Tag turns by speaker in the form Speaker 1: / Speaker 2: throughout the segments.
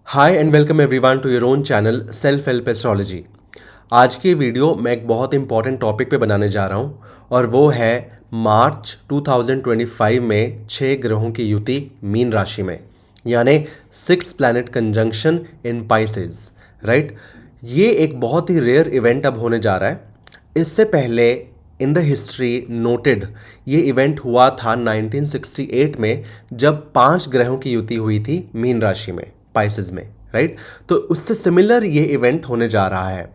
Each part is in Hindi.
Speaker 1: Hi and welcome everyone to your own channel self help astrology. आज की वीडियो मैं एक बहुत इंपॉर्टेंट टॉपिक पे बनाने जा रहा हूँ और वो है मार्च 2025 में 6 ग्रहों की युति मीन राशि में, यानी 6 प्लैनेट कंजंक्शन इन पाइसेस। राइट, ये एक बहुत ही रेयर इवेंट अब होने जा रहा है। इससे पहले इन द हिस्ट्री नोटेड ये इवेंट हुआ था 1968 में, जब 5 ग्रहों की युति हुई थी मीन राशि में, पाइसेस में। राइट, तो उससे सिमिलर ये इवेंट होने जा रहा है।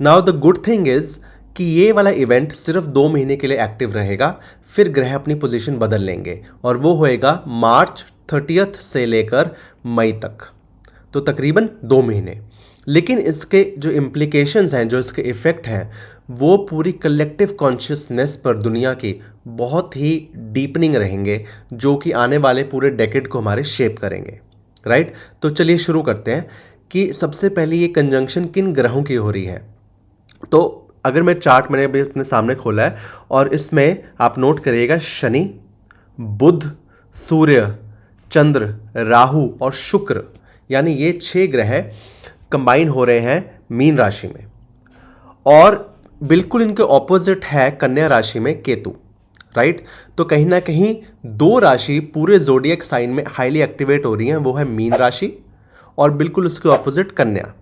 Speaker 1: Now the good thing is कि ये वाला इवेंट सिर्फ 2 महीने के लिए एक्टिव रहेगा, फिर ग्रह अपनी पोजीशन बदल लेंगे और वो होएगा मार्च 30 से लेकर मई तक, तो तकरीबन 2 महीने। लेकिन इसके जो इम्प्लीकेशंस हैं, जो इसके इफ़ेक्ट हैं, वो पूरी कलेक्टिव कॉन्शियसनेस पर दुनिया की बहुत ही डीपनिंग रहेंगे, जो कि आने वाले पूरे डेकेड को हमारे शेप करेंगे। राइट, तो चलिए शुरू करते हैं कि सबसे पहले ये कंजंक्शन किन ग्रहों की हो रही है। तो अगर मैं चार्ट मैंने अभी अपने सामने खोला है और इसमें आप नोट करिएगा, शनि, बुध, सूर्य, चंद्र, राहु और शुक्र, यानी ये 6 ग्रह कंबाइन हो रहे हैं मीन राशि में। और बिल्कुल इनके ऑपोजिट है कन्या राशि में केतु। राइट, तो कहीं ना कहीं 2 राशि पूरे जोडियक साइन में हाईली एक्टिवेट हो रही हैं, वो है मीन राशि और बिल्कुल उसके ऑपोजिट कन्या।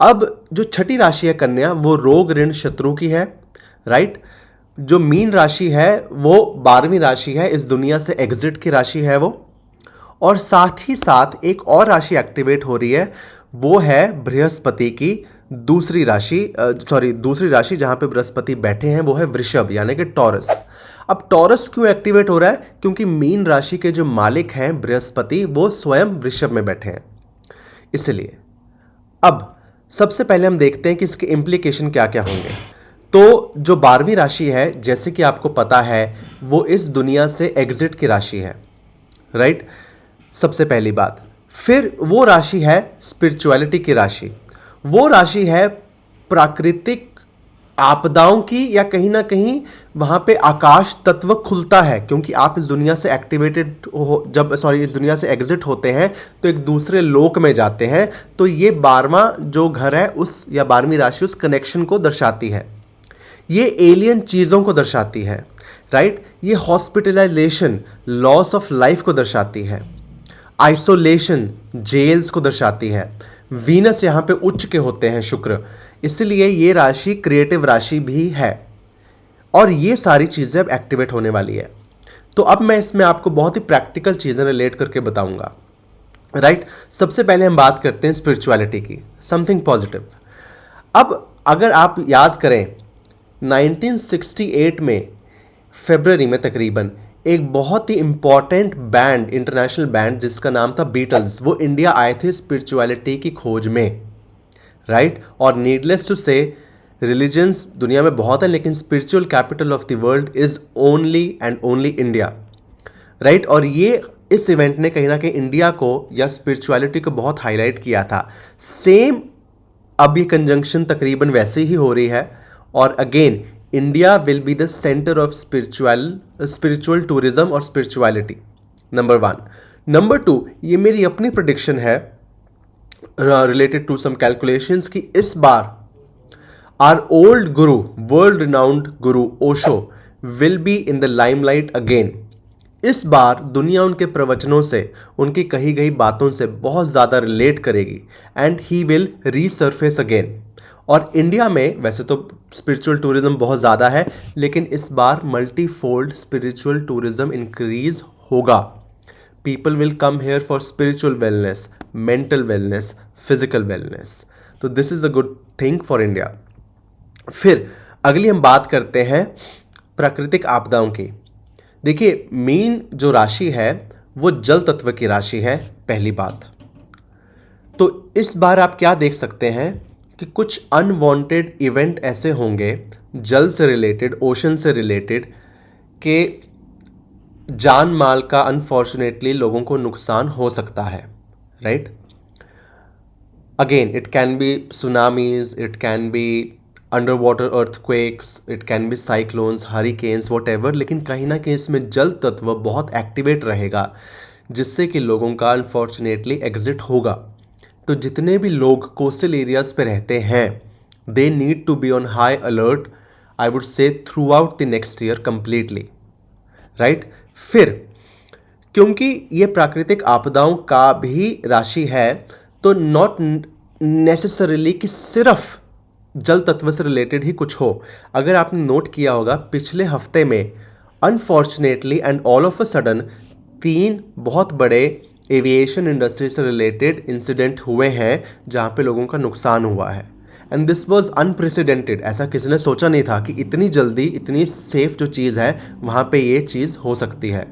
Speaker 1: अब जो छठी राशि है कन्या, वो रोग ऋण शत्रु की है। राइट, जो मीन राशि है वो 12वीं राशि है, इस दुनिया से एग्जिट की राशि है वो। और साथ ही साथ एक और राशि एक्टिवेट हो रही है, वो है बृहस्पति की दूसरी राशि, दूसरी राशि जहां पे बृहस्पति बैठे हैं वो है वृषभ, यानी कि टॉरस। अब टॉरस क्यों एक्टिवेट हो रहा है? क्योंकि मीन राशि के जो मालिक हैं बृहस्पति, वो स्वयं वृषभ में बैठे हैं, इसलिए। अब सबसे पहले हम देखते हैं कि इसके इम्प्लीकेशन क्या क्या होंगे। तो जो 12वीं राशि है, जैसे कि आपको पता है, वो इस दुनिया से एग्जिट की राशि है। राइट, सबसे पहली बात। फिर वो राशि है स्पिरिचुअलिटी की राशि, वो राशि है प्राकृतिक आपदाओं की, या कहीं ना कहीं वहां पे आकाश तत्व खुलता है, क्योंकि आप इस दुनिया से एक्टिवेटेड हो, इस दुनिया से एग्जिट होते हैं तो एक दूसरे लोक में जाते हैं। तो ये 12वां जो घर है उस, या 12वीं राशि उस कनेक्शन को दर्शाती है, ये एलियन चीज़ों को दर्शाती है। राइट, ये हॉस्पिटलाइजेशन, लॉस ऑफ लाइफ को दर्शाती है, आइसोलेशन, जेल्स को दर्शाती है। वीनस यहाँ पे उच्च के होते हैं, शुक्र, इसलिए ये राशि क्रिएटिव राशि भी है। और ये सारी चीज़ें अब एक्टिवेट होने वाली है। तो अब मैं इसमें आपको बहुत ही प्रैक्टिकल चीज़ें रिलेट करके बताऊंगा। राइट, सबसे पहले हम बात करते हैं स्पिरिचुअलिटी की, समथिंग पॉजिटिव। अब अगर आप याद करें, 1968 में फरवरी में तकरीबन एक बहुत ही इंपॉर्टेंट बैंड, इंटरनेशनल बैंड जिसका नाम था बीटल्स, वो इंडिया आए थे स्पिरिचुअलिटी की खोज में। राइट, और नीडलेस टू से रिलीजन्स दुनिया में बहुत है, लेकिन spiritual capital of the world is only and only India. Right, और ये इस इवेंट ने कहीं ना कहीं इंडिया को या स्पिरिचुअलिटी को बहुत हाईलाइट किया था। सेम अब ये कंजंक्शन तकरीबन वैसे ही हो रही है, और again India will be the centre of spiritual tourism और स्पिरिचुअलिटी, नंबर 1। नंबर 2, ये मेरी अपनी प्रेडिक्शन है रिलेटेड टू सम कैलकुलेशंस कि इस बार our old Guru, world renowned Guru Osho will be in the limelight again. इस बार दुनिया उनके प्रवचनों से, उनकी कही गई बातों से बहुत ज़्यादा रिलेट करेगी, एंड ही विल रीसर्फेस अगेन। और इंडिया में वैसे तो स्पिरिचुअल टूरिज्म बहुत ज़्यादा है, लेकिन इस बार मल्टीफोल्ड स्पिरिचुअल टूरिज्म इंक्रीज होगा। People will come here for spiritual wellness, mental wellness, physical wellness. तो this is a good thing for India. फिर अगली हम बात करते हैं प्राकृतिक आपदाओं की। देखिए, मीन जो राशि है वो जल तत्व की राशि है, पहली बात। तो इस बार आप क्या देख सकते हैं कि कुछ अनवांटेड इवेंट ऐसे होंगे जल से रिलेटेड, ओशन से रिलेटेड, कि जान माल का अनफॉर्चुनेटली लोगों को नुकसान हो सकता है। Right, again it can B tsunamis, it can be under water earthquakes, it can B cyclones, hurricanes, what ever, लेकिन कहीं ना कहीं इसमें जल तत्व बहुत एक्टिवेट रहेगा, जिससे कि लोगों का अनफॉर्चुनेटली एग्जिट होगा। तो जितने भी लोग कोस्टल एरियाज पे रहते हैं they need to be on high alert, I would say throughout the next year completely, right. फिर क्योंकि ये प्राकृतिक आपदाओं का भी राशि है, तो नॉट नेसेसरीली कि सिर्फ जल तत्व से रिलेटेड ही कुछ हो। अगर आपने नोट किया होगा पिछले हफ्ते में unfortunately and all of a sudden 3 बहुत बड़े एविएशन इंडस्ट्री से रिलेटेड इंसिडेंट हुए हैं जहाँ पे लोगों का नुकसान हुआ है। एंड दिस वॉज अनप्रेसिडेंटेड, ऐसा किसी ने सोचा नहीं था कि इतनी जल्दी इतनी सेफ जो चीज़ है वहाँ पे ये चीज़ हो सकती है।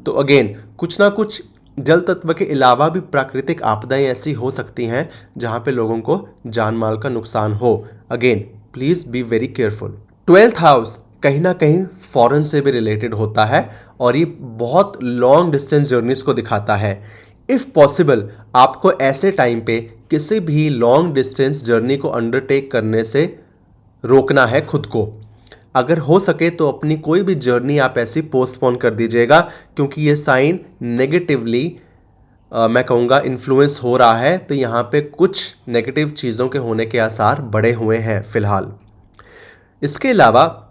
Speaker 1: तो अगेन कुछ ना कुछ जल तत्व के अलावा भी प्राकृतिक आपदाएं ऐसी हो सकती हैं जहाँ पे लोगों को जान माल का नुकसान हो। Again please be very careful. 12th house कहीं ना कहीं फॉरेन से भी रिलेटेड होता है और ये बहुत लॉन्ग डिस्टेंस जर्नीज को दिखाता है। इफ़ पॉसिबल आपको ऐसे टाइम पे किसी भी लॉन्ग डिस्टेंस जर्नी को अंडरटेक करने से रोकना है खुद को। अगर हो सके तो अपनी कोई भी जर्नी आप ऐसी पोस्टपोन कर दीजिएगा, क्योंकि ये साइन नेगेटिवली मैं कहूँगा इन्फ्लुएंस हो रहा है। तो यहाँ पे कुछ नेगेटिव चीज़ों के होने के आसार बढ़े हुए हैं फिलहाल। इसके अलावा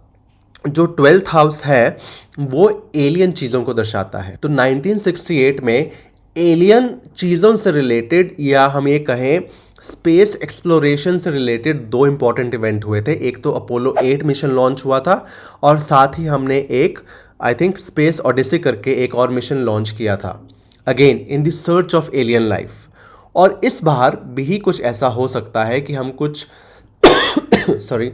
Speaker 1: जो 12th हाउस है वो एलियन चीज़ों को दर्शाता है। तो 1968 में एलियन चीज़ों से रिलेटेड या हम ये कहें स्पेस एक्सप्लोरेशन से रिलेटेड 2 इंपॉर्टेंट इवेंट हुए थे। एक तो अपोलो 8 मिशन लॉन्च हुआ था और साथ ही हमने एक आई थिंक स्पेस ओडिसी करके एक और मिशन लॉन्च किया था, again in the search of alien life. और इस बार भी कुछ ऐसा हो सकता है कि हम कुछ सॉरी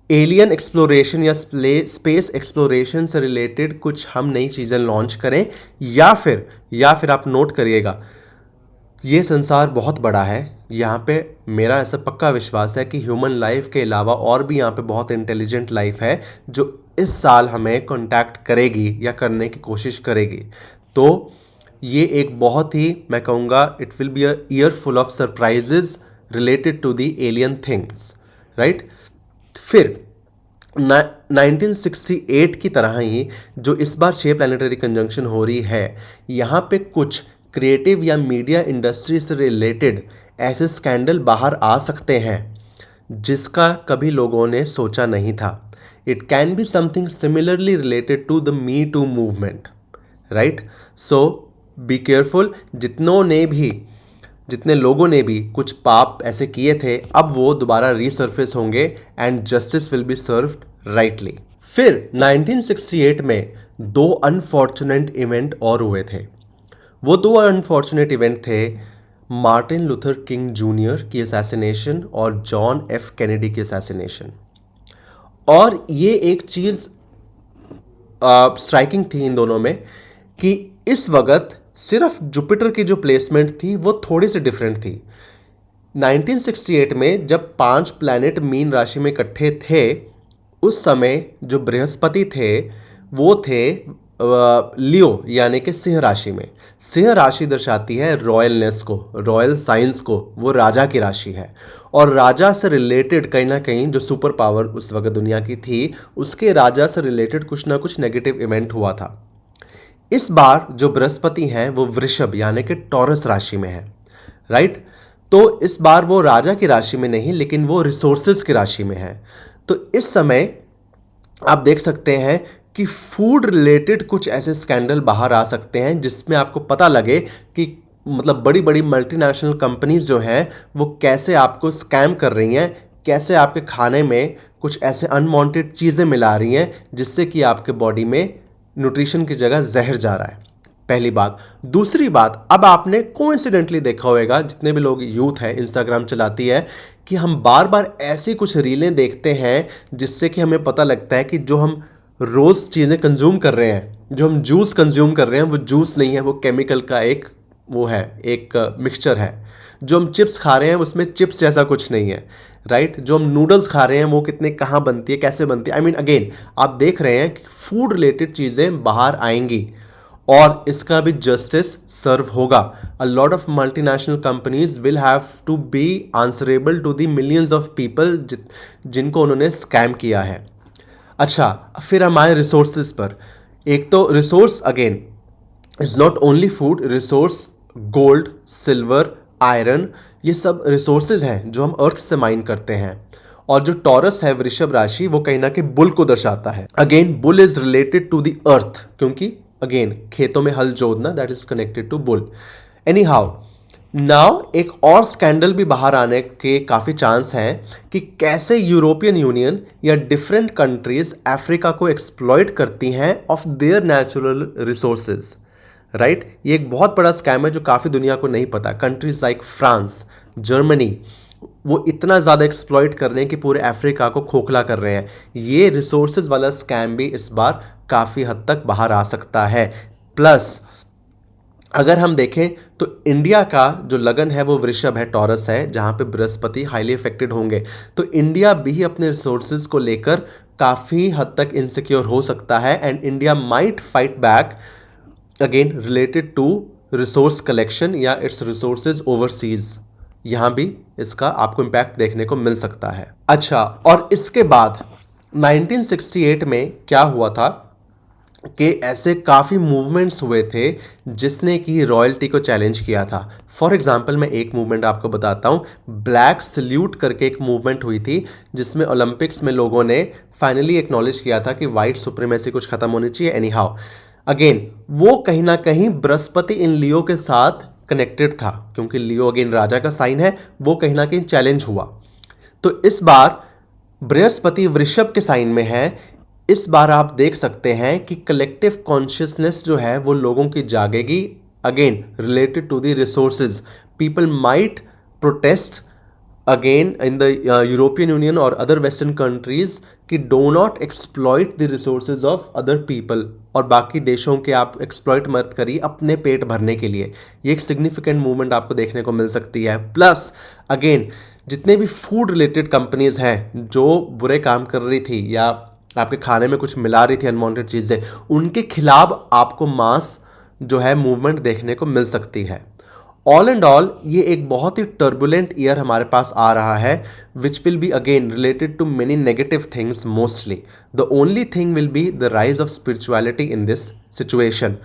Speaker 1: एलियन एक्सप्लोरेशन या स्पेस एक्सप्लोरेशन से रिलेटेड कुछ हम नई चीज़ें लॉन्च करें, या फिर आप नोट करिएगा ये संसार बहुत बड़ा है। यहाँ पे मेरा ऐसा पक्का विश्वास है कि ह्यूमन लाइफ के अलावा और भी यहाँ पे बहुत इंटेलिजेंट लाइफ है जो इस साल हमें कांटेक्ट करेगी या करने की कोशिश करेगी। तो ये एक बहुत ही मैं कहूँगा it will be a year full of surprises related to the alien things, right. फिर 1968 की तरह ही जो इस बार 6 प्लैनेटरी कंजंक्शन हो रही है, यहाँ पे कुछ क्रिएटिव या मीडिया इंडस्ट्री से रिलेटेड ऐसे स्कैंडल बाहर आ सकते हैं जिसका कभी लोगों ने सोचा नहीं था। It can be something similarly related to the me too movement, right. So be careful. जितने लोगों ने भी कुछ पाप ऐसे किए थे अब वो दोबारा रीसर्फेस होंगे and justice will be served rightly. फिर 1968 में 2 अनफॉर्चुनेट इवेंट और हुए थे। वो 2 अनफॉर्चुनेट इवेंट थे मार्टिन लूथर किंग जूनियर की असैसिनेशन और जॉन एफ कैनेडी की असैसिनेशन। और ये एक चीज़ स्ट्राइकिंग थी इन दोनों में कि इस वक्त सिर्फ जुपिटर की जो प्लेसमेंट थी वो थोड़ी सी डिफरेंट थी। 1968 में जब 5 प्लैनेट मीन राशि में इकट्ठे थे उस समय जो बृहस्पति थे वो थे लियो यानी कि सिंह राशि में। सिंह राशि दर्शाती है रॉयलनेस को, रॉयल साइंस को, वो राजा की राशि है। और राजा से रिलेटेड कहीं ना कहीं जो सुपर पावर उस वक्त दुनिया की थी उसके राजा से रिलेटेड कुछ ना कुछ नेगेटिव इवेंट हुआ था। इस बार जो बृहस्पति हैं वो वृषभ यानी कि टॉरस राशि में है, राइट। तो इस बार वो राजा की राशि में नहीं लेकिन वो रिसोर्सेज की राशि में है। तो इस समय आप देख सकते हैं कि फूड रिलेटेड कुछ ऐसे स्कैंडल बाहर आ सकते हैं जिसमें आपको पता लगे कि मतलब बड़ी बड़ी मल्टीनेशनल कंपनीज जो हैं वो कैसे आपको स्कैम कर रही हैं, कैसे आपके खाने में कुछ ऐसे अनवांटेड चीज़ें मिला रही हैं जिससे कि आपके बॉडी में न्यूट्रिशन की जगह जहर जा रहा है, पहली बात। दूसरी बात, अब आपने कोइंसिडेंटली देखा होगा जितने भी लोग यूथ है इंस्टाग्राम चलाती है कि हम बार बार ऐसी कुछ रीलें देखते हैं जिससे कि हमें पता लगता है कि जो हम रोज़ चीज़ें कंज्यूम कर रहे हैं, जो हम जूस कंज्यूम कर रहे हैं वो जूस नहीं है, वो केमिकल का एक वो है, एक मिक्सचर है। जो हम चिप्स खा रहे हैं उसमें चिप्स जैसा कुछ नहीं है, राइट। जो हम नूडल्स खा रहे हैं वो कितने कहाँ बनती है, कैसे बनती है, आई मीन अगेन आप देख रहे हैं कि फूड रिलेटेड चीज़ें बाहर आएंगी और इसका भी जस्टिस सर्व होगा। A lot of multinational companies will have to be answerable to the millions of people जिनको उन्होंने स्कैम किया है। अच्छा, फिर हम आए रिसोर्सेज पर। एक तो resource again is not only food, resource gold, silver, iron, ये सब रिसोर्सेज हैं जो हम अर्थ से माइन करते हैं। और जो टॉरस है वृषभ राशि, वो कहीं ना कहीं बुल को दर्शाता है। Again bull is related to the earth, क्योंकि अगेन खेतों में हल जोतना, that is connected to bull. Anyhow, now एक और स्कैंडल भी बाहर आने के काफ़ी चांस हैं कि कैसे यूरोपियन यूनियन या डिफरेंट कंट्रीज अफ्रीका को एक्सप्लॉइट करती हैं of their natural resources, right. ये एक बहुत बड़ा स्कैम है जो काफ़ी दुनिया को नहीं पता। कंट्रीज लाइक फ्रांस, जर्मनी, वो इतना ज़्यादा एक्सप्लॉइट कर रहे हैं कि पूरे अफ्रीका को खोखला कर रहे हैं। ये रिसोर्सेज वाला स्कैम भी इस बार काफ़ी हद तक बाहर आ सकता है। प्लस अगर हम देखें तो इंडिया का जो लगन है वो वृषभ है, टॉरस है, जहाँ पे बृहस्पति हाईली इफेक्टेड होंगे। तो इंडिया भी अपने रिसोर्सेज को लेकर काफ़ी हद तक इनसिक्योर हो सकता है and India might fight back again related to resource collection या इट्स रिसोर्सेज ओवरसीज। यहाँ भी इसका आपको इम्पैक्ट देखने को मिल सकता है। अच्छा, और इसके बाद 1968 में क्या हुआ था कि ऐसे काफ़ी मूवमेंट्स हुए थे जिसने कि रॉयल्टी को चैलेंज किया था। फॉर एग्जांपल मैं एक मूवमेंट आपको बताता हूँ, ब्लैक सल्यूट करके एक मूवमेंट हुई थी जिसमें ओलंपिक्स में लोगों ने फाइनली एक्नॉलेज किया था कि वाइट सुप्रीमेसी कुछ खत्म होनी चाहिए। एनी हाउ, अगेन वो कहीं ना कहीं बृहस्पति इन लियो के साथ कनेक्टेड था, क्योंकि लियो अगेन राजा का साइन है, वो कहीं ना कहीं चैलेंज हुआ। तो इस बार बृहस्पति वृषभ के साइन में है। इस बार आप देख सकते हैं कि कलेक्टिव कॉन्शियसनेस जो है वो लोगों की जागेगी, again related to the resources. People might protest again in the European Union और अदर वेस्टर्न कंट्रीज कि do not exploit the resources of other people, और बाकी देशों के आप एक्सप्लॉइट मत करिए अपने पेट भरने के लिए। ये एक सिग्निफिकेंट मूवमेंट आपको देखने को मिल सकती है। प्लस अगेन जितने भी फूड रिलेटेड कंपनीज हैं जो बुरे काम कर रही थी या आपके खाने में कुछ मिला रही थी अनवांटेड चीज़ें, उनके खिलाफ आपको मास जो है मूवमेंट देखने को मिल सकती है। ऑल एंड ऑल ये एक बहुत ही टर्बुलेंट ईयर हमारे पास आ रहा है, which will be again related to many negative things mostly. The only thing will be the rise of spirituality in this situation.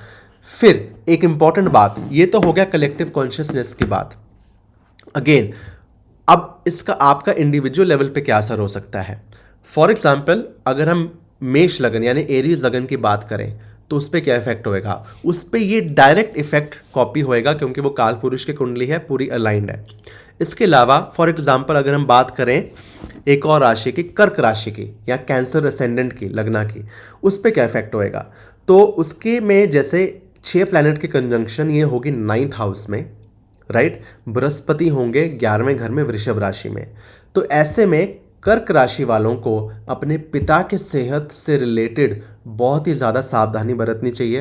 Speaker 1: फिर एक इंपॉर्टेंट बात, ये तो हो गया कलेक्टिव कॉन्शियसनेस की बात। अगेन अब इसका आपका इंडिविजुअल लेवल पे क्या असर हो सकता है। फॉर एग्जाम्पल अगर हम मेष लगन यानी एरीज लगन की बात करें तो उस पर क्या इफेक्ट होएगा, उस पर ये डायरेक्ट इफेक्ट कॉपी होएगा क्योंकि वो काल पुरुष की कुंडली है, पूरी अलाइंड है। इसके अलावा फॉर एग्जाम्पल अगर हम बात करें एक और राशि की, कर्क राशि की या कैंसर असेंडेंट की, लग्ना की, उस पर क्या इफेक्ट होएगा, तो उसके में जैसे 6 प्लैनेट की कंजंक्शन ये होगी 9th हाउस में, राइट। बृहस्पति होंगे 11वें घर में वृषभ राशि में। तो ऐसे में कर्क राशि वालों को अपने पिता के सेहत से रिलेटेड बहुत ही ज़्यादा सावधानी बरतनी चाहिए,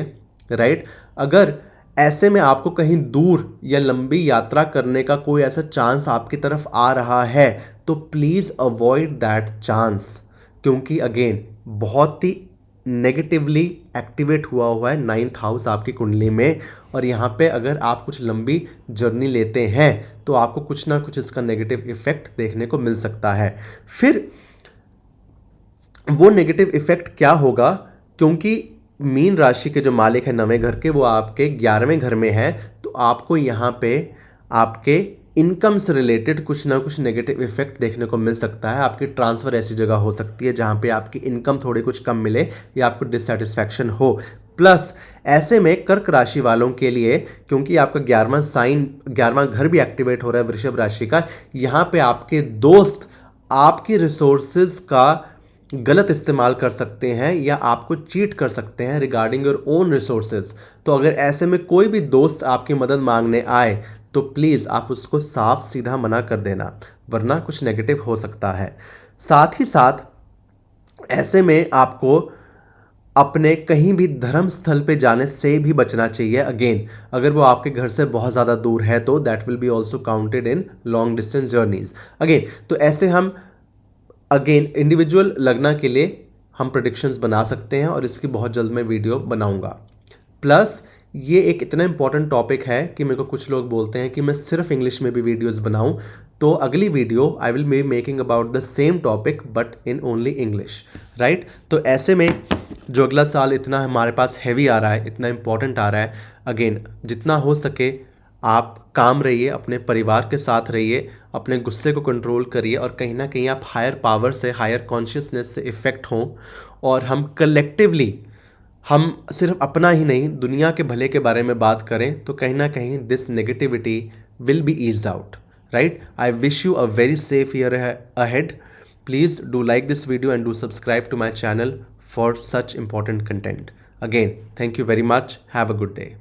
Speaker 1: राइट। अगर ऐसे में आपको कहीं दूर या लंबी यात्रा करने का कोई ऐसा चांस आपकी तरफ आ रहा है तो प्लीज़ अवॉइड दैट चांस, क्योंकि अगेन बहुत ही नेगेटिवली एक्टिवेट हुआ है 9th हाउस आपकी कुंडली में, और यहाँ पे अगर आप कुछ लंबी जर्नी लेते हैं तो आपको कुछ ना कुछ इसका नेगेटिव इफेक्ट देखने को मिल सकता है। फिर वो नेगेटिव इफेक्ट क्या होगा, क्योंकि मीन राशि के जो मालिक है 9वें घर के, वो आपके 11वें घर में है, तो आपको यहाँ पे आपके इनकम से रिलेटेड कुछ ना कुछ नेगेटिव इफेक्ट देखने को मिल सकता है। आपकी ट्रांसफ़र ऐसी जगह हो सकती है जहाँ पे आपकी इनकम थोड़ी कुछ कम मिले या आपको डिससेटिस्फैक्शन हो। प्लस ऐसे में कर्क राशि वालों के लिए, क्योंकि आपका 11वां घर भी एक्टिवेट हो रहा है वृषभ राशि का, यहाँ पे आपके दोस्त आपकी रिसोर्सेज का गलत इस्तेमाल कर सकते हैं या आपको चीट कर सकते हैं रिगार्डिंग योर ओन रिसोर्सेज। तो अगर ऐसे में कोई भी दोस्त आपकी मदद मांगने आए तो प्लीज़ आप उसको साफ सीधा मना कर देना, वरना कुछ नेगेटिव हो सकता है। साथ ही साथ ऐसे में आपको अपने कहीं भी धर्म स्थल पे जाने से भी बचना चाहिए। अगेन अगर वो आपके घर से बहुत ज़्यादा दूर है तो that will be also counted in long distance journeys. Again तो ऐसे हम अगेन इंडिविजुअल लगना के लिए हम प्रेडिक्शंस बना सकते हैं और इसकी बहुत जल्द मैं वीडियो बनाऊंगा। प्लस ये एक इतना इंपॉर्टेंट टॉपिक है कि मेरे को कुछ लोग बोलते हैं कि मैं सिर्फ इंग्लिश में भी वीडियोस बनाऊं, तो अगली video I will be making about the same topic but in only English, right. तो ऐसे में जो अगला साल इतना हमारे पास हैवी आ रहा है, इतना इंपॉर्टेंट आ रहा है, अगेन जितना हो सके आप काम रहिए, अपने परिवार के साथ रहिए, अपने गुस्से को कंट्रोल करिए और कहीं ना कहीं आप हायर पावर से, हायर कॉन्शियसनेस से इफ़ेक्ट हों और हम कलेक्टिवली, हम सिर्फ अपना ही नहीं दुनिया के भले के बारे में बात करें तो कहीं ना कहीं this negativity will be eased out, right? I wish you a very safe year ahead. Please do like this video and do subscribe to my channel for such important content. Again, thank you very much. Have a good day.